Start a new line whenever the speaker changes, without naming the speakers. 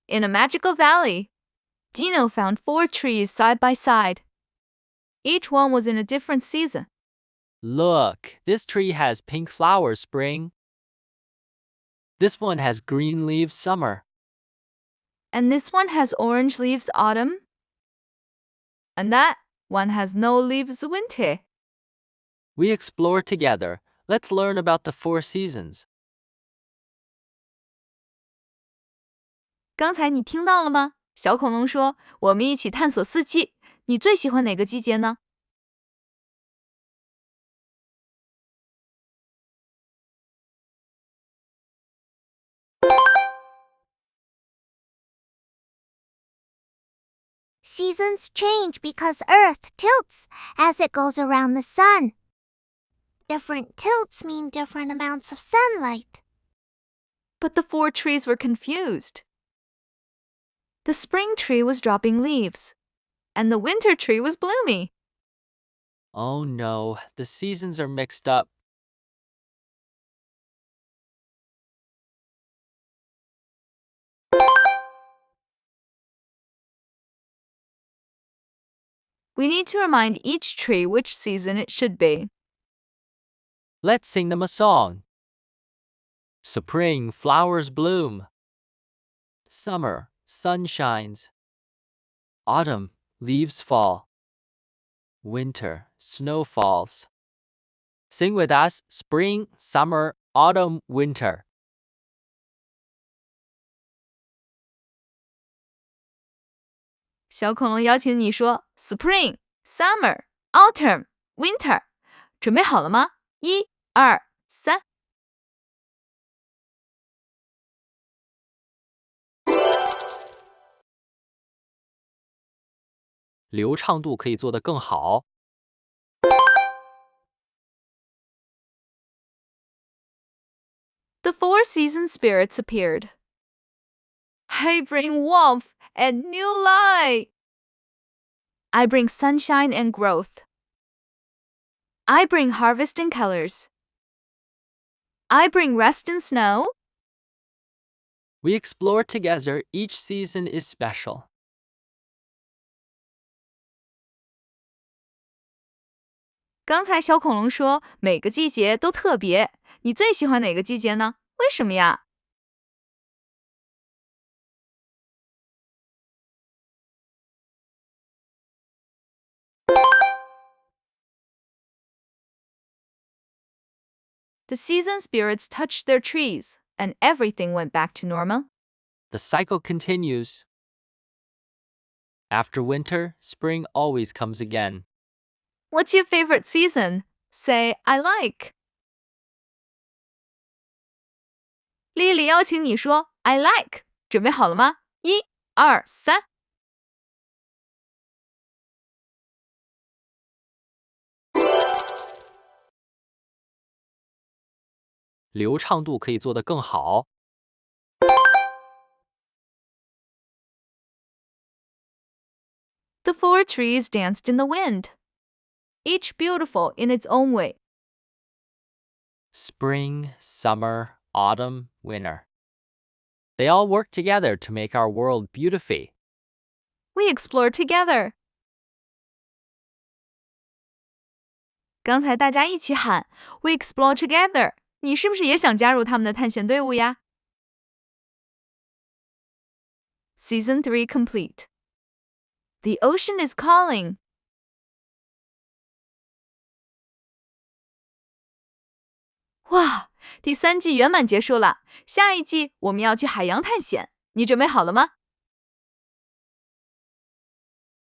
In a magical valley, Dino found 4 trees side by side. Each one was in a different season.
Look, this tree has pink flowers spring. This one has green leaves summer.
And this one has orange leaves autumn. And that one has no leaves winter.
We explore together. Let's learn about the 4 seasons.
刚才你听到了吗？小恐龙说，我们一起探索四季。你最喜欢哪个季节呢？
Seasons change because Earth tilts as it goes around the sun. Different tilts mean different amounts of sunlight.
But the 4 trees were confused. The spring tree was dropping leaves, and the winter tree was bloomy.
Oh no, the seasons are mixed up.
We need to remind each tree which season it should be.
Let's sing them a song. Spring, flowers bloom. Summer, sun shines. Autumn, leaves fall. Winter, snow falls. Sing with us, spring, summer, autumn, winter.
小恐龙邀请你说 Spring, Summer, Autumn, Winter。准备好了吗？1、2、3。
流畅度可以做得更好。
The 4 season spirits appeared. I bring warmth and new light. I bring sunshine and growth. I bring harvest and colors. I bring rest and snow.
We explore together. Each season is special.
刚才小恐龙说每个季节都特别，你最喜欢哪个季节呢？为什么呀？The season spirits touched their trees, and everything went back to normal.
The cycle continues. After winter, spring always comes again.
What's your favorite season? Say, I like. 丽丽邀请你说 I like， 准备好了吗？1、2、3。
流畅度可以做得更好。
The 4 trees danced in the wind, each beautiful in its own way.
Spring, summer, autumn, winter. They all work together to make our world beautiful.
We explored together. 刚才大家一起喊 We explore together， 你是不是也想加入他们的探险队伍呀？ Season 3 complete. The ocean is calling. 哇，第3季圆满结束了，下一季我们要去海洋探险，你准备好了吗？